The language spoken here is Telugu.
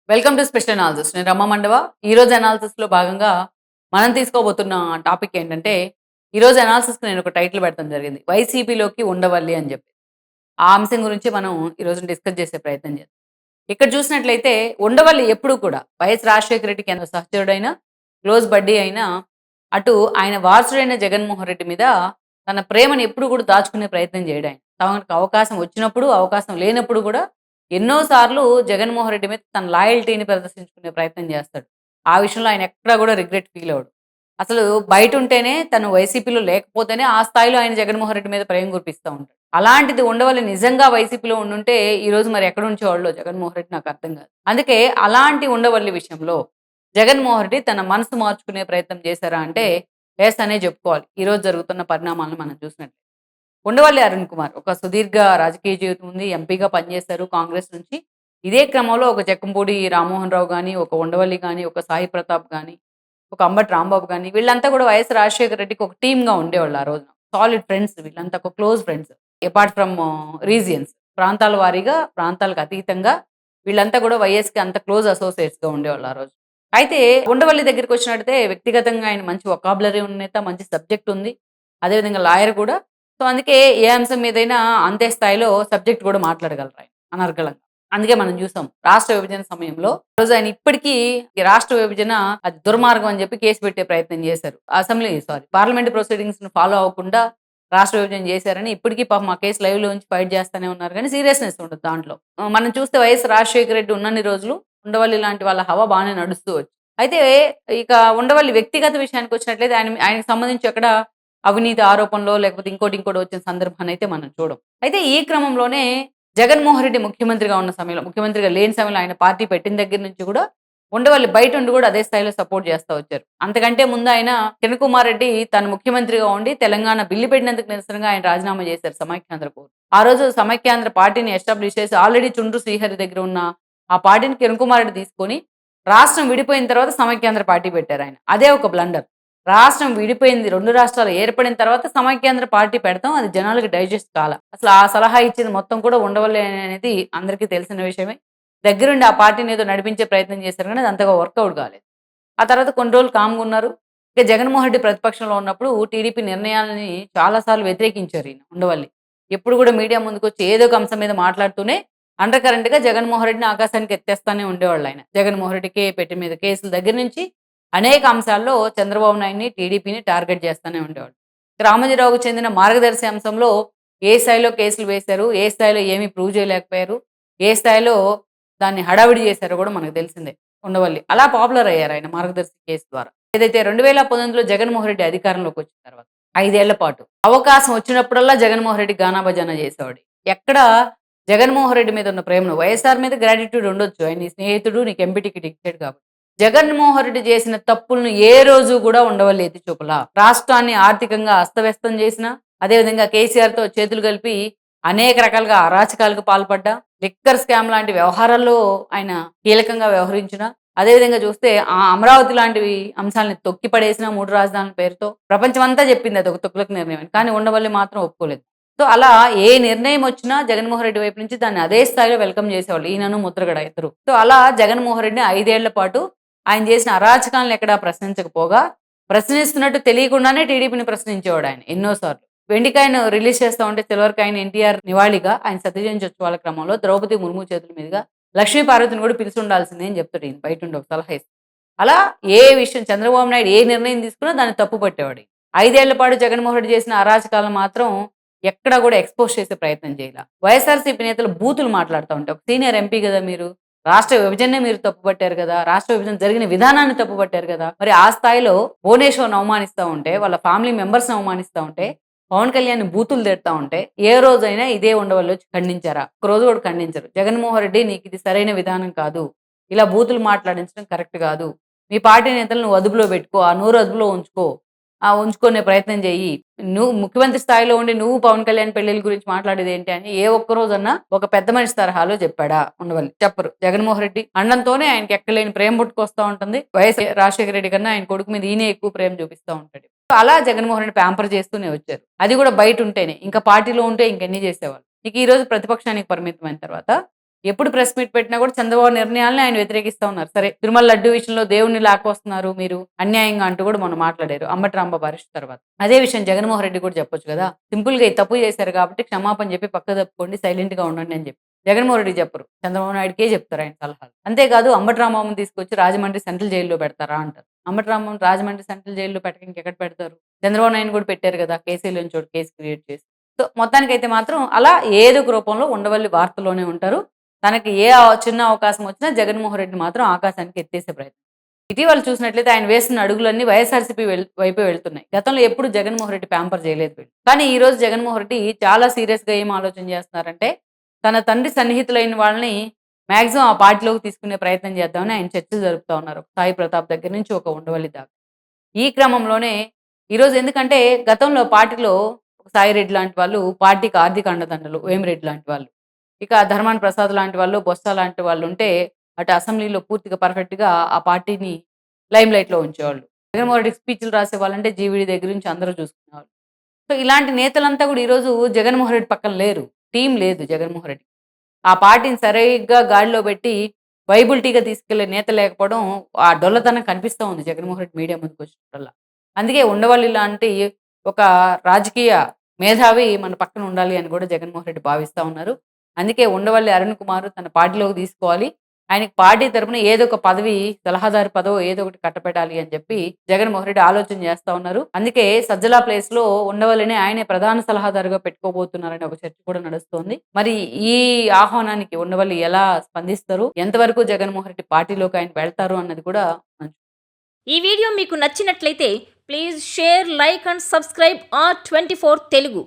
Welcome to special analysis. నేను రమ్మ మండవ. ఈరోజు అనాలిసిస్‌లో భాగంగా మనం తీసుకోబోతున్న టాపిక్ ఏంటంటే, ఈరోజు అనాలిసిస్‌కి నేను ఒక టైటిల్ పెట్టడం జరిగింది. వైసీపీలోకి ఉండవల్లి అని చెప్పి. ఆ అంశం గురించి మనం ఈరోజు డిస్కస్ చేసే ప్రయత్నం చేద్దాం. ఇక్కడ చూసినట్లయితే ఉండవల్లి ఎప్పుడూ కూడా వైఎస్ రాజశేఖర రెడ్డికి ఎంత సహచరుడైన, క్లోజ్ బడ్డీ అయినా, అటు ఆయన వారసుడైన జగన్మోహన్ రెడ్డి మీద తన ప్రేమను ఎప్పుడు కూడా దాచుకునే ప్రయత్నం చేయడాయన. తనకు అవకాశం వచ్చినప్పుడు, అవకాశం లేనప్పుడు కూడా ఎన్నో సార్లు జగన్మోహన్ రెడ్డి మీద తన లాయల్టీని ప్రదర్శించుకునే ప్రయత్నం చేస్తాడు. ఆ విషయంలో ఆయన ఎక్కడా కూడా రిగ్రెట్ ఫీల్ అవ్వడు. అసలు బయటుంటేనే తను వైసీపీలో లేకపోతేనే ఆ స్థాయిలో ఆయన జగన్మోహన్ రెడ్డి మీద ప్రేమ కురిపిస్తా ఉంటాడు. అలాంటిది ఉండవల్లి నిజంగా వైసీపీలో ఉండుంటే ఈరోజు మరి ఎక్కడ ఉంచేవాళ్ళో జగన్మోహన్ రెడ్డి నాకు అర్థం కాదు. అందుకే అలాంటి ఉండవల్లి విషయంలో జగన్మోహన్ రెడ్డి తన మనసు మార్చుకునే ప్రయత్నం చేశారా అంటే యెస్ అనే చెప్పుకోవాలి. ఈరోజు జరుగుతున్న పరిణామాలను మనం చూసినట్లయితే. ఉండవల్లి అరుణ్ కుమార్ ఒక సుదీర్ఘ రాజకీయ జీవితం ఉంది. ఎంపీగా పనిచేశారు కాంగ్రెస్ నుంచి. ఇదే క్రమంలో ఒక జక్కంపూడి రామ్మోహన్ రావు గాని, ఒక ఉండవల్లి గాని, ఒక సాయి ప్రతాప్ గాని, ఒక అంబటి రాంబాబు గాని వీళ్ళంతా కూడా వైఎస్ రాజశేఖర రెడ్డికి ఒక టీమ్‌గా ఉండేవాళ్ళు ఆ రోజున. సాలిడ్ ఫ్రెండ్స్ వీళ్ళంతా ఒక close friends. Apart from regions ప్రాంతాల వారీగా, ప్రాంతాలకు అతీతంగా వీళ్ళంతా కూడా వైఎస్‌కి అంత క్లోజ్ అసోసియేట్స్‌గా ఉండేవాళ్ళు ఆ రోజు. అయితే ఉండవల్లి దగ్గరికొచ్చినట్టయితే వ్యక్తిగతంగా ఆయన మంచి వొకాబులరీ ఉన్న నేత, మంచి సబ్జెక్ట్ ఉంది. అదేవిధంగా లాయర్ కూడా. సో, అందుకే ఏ అంశం మీదైనా అంతే స్థాయిలో సబ్జెక్ట్ కూడా మాట్లాడగలరాయన అనర్గళంగా. అందుకే మనం చూసాం. రాష్ట్ర విభజన సమయంలో ఆ రోజు ఆయన ఇప్పటికీ ఈ రాష్ట్ర విభజన అది దుర్మార్గం అని చెప్పి కేసు పెట్టే ప్రయత్నం చేశారు. పార్లమెంట్ ప్రొసీడింగ్స్‌ని ఫాలో అవ్వకుండా రాష్ట్ర విభజన చేశారని ఇప్పటికి పాపం ఆ కేసు లైవ్‌లో ఉంచి ఫైట్ చేస్తూనే ఉన్నారు గానీ సీరియస్‌నెస్ ఉండదు దాంట్లో. మనం చూస్తే వైఎస్ రాజశేఖర రెడ్డి ఉన్నన్ని రోజులు ఉండవల్లి లాంటి వాళ్ళ హవా బానే నడుస్తూ వచ్చింది. అయితే ఇక ఉండవల్లి వ్యక్తిగత విషయానికొచ్చినట్లయితే ఆయనకి సంబంధించి ఎక్కడ అవినీతి ఆరోపణలో లేకపోతే ఇంకోటి వచ్చిన సందర్భాన్నయితే మనం చూడం. అయితే ఈ క్రమంలోనే జగన్మోహన్ రెడ్డి ముఖ్యమంత్రిగా ఉన్న సమయంలో, ముఖ్యమంత్రిగా లేని సమయంలో ఆయన పార్టీ పెట్టిన దగ్గర నుంచి కూడా ఉండవల్లి బయటుండి కూడా అదే స్థాయిలో సపోర్ట్ చేస్తా వచ్చారు. అంతకంటే ముందు ఆయన కిరణ్ కుమార్ రెడ్డి తను ముఖ్యమంత్రిగా ఉండి తెలంగాణ బిల్లు పెట్టినందుకు నిరసనగా ఆయన రాజీనామా చేశారు సమైక్యాంధ్ర కోరి. ఆ రోజు సమైక్యాంధ్ర పార్టీని ఎస్టాబ్లిష్ చేసి ఆల్రెడీ చుండ్రు శ్రీహరి దగ్గర ఉన్న ఆ పార్టీని కిరణ్ కుమార్ రెడ్డి తీసుకొని రాష్ట్రం విడిపోయిన తర్వాత సమైక్యాంధ్ర పార్టీ పెట్టారాయన. అదే ఒక బ్లండర్. రాష్ట్రం విడిపోయింది. 2 రాష్ట్రాలు ఏర్పడిన తర్వాత సమైక్యాంధ్ర పార్టీ పెడతాం. అది జనాలకి డైజెస్ట్ కాల. అసలు ఆ సలహా ఇచ్చింది మొత్తం కూడా ఉండవల్లి అనేది అందరికీ తెలిసిన విషయమే. దగ్గరుండి ఆ పార్టీని ఏదో నడిపించే ప్రయత్నం చేశారు గానీ అది అంతగా వర్కౌట్ కాలేదు. ఆ తర్వాత కొన్ని రోజులు కామ్‌గున్నారు. ఇక జగన్మోహన్ రెడ్డి ప్రతిపక్షంలో ఉన్నప్పుడు టీడీపీ నిర్ణయాలని చాలా సార్లు వ్యతిరేకించారు ఈయన ఉండవల్లి. ఎప్పుడు కూడా మీడియా ముందుకొచ్చి ఏదో ఒక అంశం మీద మాట్లాడుతూనే అండర్ కరెంట్‌గా జగన్మోహన్ రెడ్డిని ఆకాశానికి ఎత్తేస్తానే ఉండేవాళ్ళాయన. జగన్మోహన్ రెడ్డికి పెట్టె మీద కేసుల దగ్గర నుంచి అనేక అంశాల్లో చంద్రబాబు నాయుడిని, టీడీపీని టార్గెట్ చేస్తానే ఉండేవాడు. రామోజీరావుకు చెందిన మార్గదర్శి అంశంలో ఏ స్థాయిలో కేసులు వేశారు, ఏ స్థాయిలో ఏమి ప్రూవ్ చేయలేకపోయారు, ఏ స్థాయిలో దాన్ని హడావిడి చేశారో కూడా మనకు తెలిసిందే ఉండవల్లి. అలా పాపులర్ అయ్యారాయన మార్గదర్శి కేసు ద్వారా. ఏదైతే 2019లో జగన్మోహన్ రెడ్డి అధికారంలోకి వచ్చిన తర్వాత 5 ఏళ్ల పాటు అవకాశం వచ్చినప్పుడల్లా జగన్మోహన్ రెడ్డి గానా బజానా చేసేవాడు. ఎక్కడ జగన్మోహన్ రెడ్డి మీద ఉన్న ప్రేమను వైఎస్ఆర్ మీద గ్రాటిట్యూడ్ ఉండొచ్చు. ఆయన నీ స్నేహితుడు, నీకు ఎంపీ టికెట్ ఇచ్చాడు కాబట్టి. జగన్మోహన్ రెడ్డి చేసిన తప్పులను ఏ రోజు కూడా ఉండవల్లి ఎత్తి చూపలా. రాష్ట్రాన్ని ఆర్థికంగా అస్తవ్యస్తం చేసిన, అదేవిధంగా కేసీఆర్‌తో చేతులు కలిపి అనేక రకాలుగా అరాచకాలకు పాల్పడ్డా, లిక్కర్ స్కామ్ లాంటి వ్యవహారాల్లో ఆయన కీలకంగా వ్యవహరించిన, అదేవిధంగా చూస్తే ఆ అమరావతి లాంటివి అంశాలను తొక్కి పడేసిన 3 రాజధానుల పేరుతో ప్రపంచమంతా చెప్పింది అదొక తుగ్లక్ నిర్ణయం అని. కానీ ఉండవల్లి మాత్రం ఒప్పుకోలేదు. సో, అలా ఏ నిర్ణయం వచ్చినా జగన్మోహన్ రెడ్డి వైపు నుంచి దాన్ని అదే స్థాయిలో వెల్కమ్ చేసేవాళ్ళు. ఈయనను ముద్రగడ ఇద్దరు. సో, అలా జగన్మోహన్ రెడ్డిని 5 ఏళ్ల పాటు ఆయన చేసిన అరాచకాలను ఎక్కడా ప్రశ్నించకపోగా, ప్రశ్నిస్తున్నట్టు తెలియకుండానే టీడీపీని ప్రశ్నించేవాడాయన ఎన్నో సార్లు. వెండికాయను రిలీజ్ చేస్తా ఉంటే సిల్వర్ కాయిన్ ఎన్టీఆర్ నివాళిగా ఆయన సత్య జయంతి ఉత్సవాల క్రమంలో ద్రౌపది ముర్ము చేతుల మీదుగా లక్ష్మీ పార్వతిని కూడా పిలిచి ఉండాల్సిందే అని చెప్తాడు ఈయన బయటుండి ఒక సలహా ఇస్తే. అలా ఏ విషయం చంద్రబాబు నాయుడు ఏ నిర్ణయం తీసుకున్నా దాన్ని తప్పు పట్టేవాడు. 5 ఏళ్ల పాటు జగన్మోహన్ రెడ్డి చేసిన అరాచకాలను మాత్రం ఎక్కడా కూడా ఎక్స్‌పోజ్ చేసే ప్రయత్నం చేయల. వైఎస్ఆర్‌సీపీ నేతలు బూతులు మాట్లాడుతా ఉంటారు. ఒక సీనియర్ ఎంపీ గదా మీరు. రాష్ట్ర విభజననే మీరు తప్పుపట్టారు గదా! రాష్ట్ర విభజన జరిగిన విధానాన్ని తప్పుపట్టారు గదా! మరి ఆ స్థాయిలో భువనేశ్వర్‌ని అవమానిస్తా ఉంటే, వాళ్ళ ఫ్యామిలీ మెంబర్స్‌ని అవమానిస్తా ఉంటే, పవన్ కళ్యాణ్‌ని బూతులు తిడతా ఉంటే, ఏ రోజైనా ఇదే ఉండవల్లోచ్చి ఖండించారా? ఒక్కరోజు కూడా ఖండించరు. జగన్మోహన్ రెడ్డి నీకిది సరైన విధానం కాదు. ఇలా బూతులు మాట్లాడించడం కరెక్ట్ గాదు. మీ పార్టీ నేతలను నువ్వు అదుపులో పెట్టుకో. ఆ నోరు అదుపులో ఉంచుకో. ఉంచుకునే ప్రయత్నం చెయ్యి. నువ్వు ముఖ్యమంత్రి స్థాయిలో ఉండి నువ్వు పవన్ కళ్యాణ్ పెళ్ళిళ్ళ గురించి మాట్లాడేదేంటి అని ఏ ఒక్క రోజన్నా ఒక పెద్ద మనిషి తరహాలో చెప్పాడా? ఉండవల్లి. చెప్పరు. జగన్మోహన్ రెడ్డి అనడంతోనే ఆయనకి ఎక్కడలేని ప్రేమ పుట్టుకొస్తా ఉంటుంది. వైఎస్ రాజశేఖర రెడ్డి కన్నా ఆయన కొడుకు మీద ఈయనే ఎక్కువ ప్రేమ చూపిస్తా ఉంటాడు. అలా జగన్మోహన్ రెడ్డి ప్యాంపర్ చేస్తూనే వచ్చారు. అది కూడా బయటుంటేనే. ఇంకా పార్టీలో ఉంటే ఇంకెన్ని చేసేవాళ్ళు. ఇక ఈ రోజు ప్రతిపక్షానికి పరిమితమైన తర్వాత ఎప్పుడు ప్రెస్ మీట్ పెట్టినా కూడా చంద్రబాబు నిర్ణయాలను ఆయన వ్యతిరేకిస్తా ఉన్నారు. సరే తిరుమల లడ్డు విషయంలో దేవుడిని లాక్కొస్తున్నారు మీరు అన్యాయంగా అంటూ కూడా మొన్న మాట్లాడారు అంబటి రాంబాబు అరెస్ట్ తర్వాత. అదే విషయం జగన్మోహన్ రెడ్డి కూడా చెప్పొచ్చు కదా! సింపుల్‌గా ఈ తప్పు చేశారు కాబట్టి క్షమాపణ చెప్పి పక్కకు తప్పుకోండి, సైలెంట్‌గా ఉండండి అని చెప్పి. జగన్మోహన్ రెడ్డికి చెప్పరు. చంద్రబాబు నాయుడికే చెప్తారు ఆయన సలహాలు. అంతేకాదు అంబటి రాంబాబుని తీసుకొచ్చి రాజమండ్రి సెంట్రల్ జైల్‌లో పెడతారా అంటారు. అంబటి రాంబాబుని రాజమండ్రి సెంట్రల్ జైల్‌లో పెట్టక ఇంకెక్కడ పెడతారు? చంద్రబాబు నాయుడుని కూడా పెట్టారు కదా! కేసీలో నుంచి ఒకటి కేస్ క్రియేట్ చేసి. సో, మొత్తానికైతే మాత్రం అలా ఏదో ఒక రూపంలో ఉండవల్లి వార్తల్లోనే ఉంటారు. తనకి ఏ చిన్న అవకాశం వచ్చినా జగన్మోహన్ రెడ్డి మాత్రం ఆకాశానికి ఎత్తేసే ప్రయత్నం. ఇటీవల చూసినట్లయితే ఆయన వేస్తున్న అడుగులన్నీ వైఎస్ఆర్‌సీపీ వైపే వెళ్తున్నాయి. గతంలో ఎప్పుడు జగన్మోహన్ రెడ్డి ప్యాంపర్ చేయలేదు వీళ్ళు. కానీ ఈ రోజు జగన్మోహన్ రెడ్డి చాలా సీరియస్‌గా ఏం ఆలోచన చేస్తున్నారంటే, తన తండ్రి సన్నిహితులైన వాళ్ళని మాక్సిమం ఆ పార్టీలోకి తీసుకునే ప్రయత్నం చేద్దామని ఆయన చర్చలు జరుపుతా ఉన్నారు. సాయి ప్రతాప్ దగ్గర నుంచి ఒక ఉండవల్లి దాకా. ఈ క్రమంలోనే ఈరోజు ఎందుకంటే గతంలో పార్టీలో సాయిరెడ్డి లాంటి వాళ్ళు పార్టీకి ఆర్థిక అండదండలు. వేమిరెడ్డి లాంటి వాళ్ళు. ఇక ధర్మాన ప్రసాద్ లాంటి వాళ్ళు, బొత్స లాంటి వాళ్ళు ఉంటే అటు అసెంబ్లీలో పూర్తిగా పర్ఫెక్ట్‌గా ఆ పార్టీని లైమ్‌లైట్‌లో ఉంచేవాళ్ళు. జగన్మోహన్ రెడ్డికి స్పీచ్‌లు రాసేవాళ్ళంటే జీవీడీ దగ్గర నుంచి అందరూ చూసుకునేవాళ్ళు. సో, ఇలాంటి నేతలంతా కూడా ఈరోజు జగన్మోహన్ రెడ్డి పక్కన లేరు. టీమ్ లేదు జగన్మోహన్ రెడ్డి. ఆ పార్టీని సరిగ్గా గాడిలో పెట్టి వైబిలిటీగా తీసుకెళ్లే నేత లేకపోవడం ఆ డొల్లతనం కనిపిస్తా ఉంది జగన్మోహన్ రెడ్డి మీడియా ముందుకొచ్చినప్పుడల్లా. అందుకే ఉండవల్లి లాంటి ఒక రాజకీయ మేధావి మన పక్కన ఉండాలి అని కూడా జగన్మోహన్ రెడ్డి భావిస్తా ఉన్నారు. అందుకే ఉండవల్లి అరుణ్ కుమార్ తన పార్టీలోకి తీసుకోవాలి. ఆయనకి పార్టీ తరపున ఏదో ఒక పదవి, సలహాదారు పదవో ఏదో ఒకటి కట్టపెట్టాలి అని చెప్పి జగన్మోహన్ రెడ్డి ఆలోచన చేస్తా ఉన్నారు. అందుకే సజ్జల ప్లేస్‌లో ఉండవల్లిని ఆయనే ప్రధాన సలహాదారుగా పెట్టుకోబోతున్నారనే ఒక చర్చ కూడా నడుస్తోంది. మరి ఈ ఆహ్వానానికి ఉండవల్లి ఎలా స్పందిస్తారు? ఎంతవరకు జగన్మోహన్ రెడ్డి పార్టీలోకి ఆయన వెళ్తారు అన్నది కూడా ఈ వీడియో మీకు నచ్చినట్లయితే please share, like and subscribe R24 Telugu.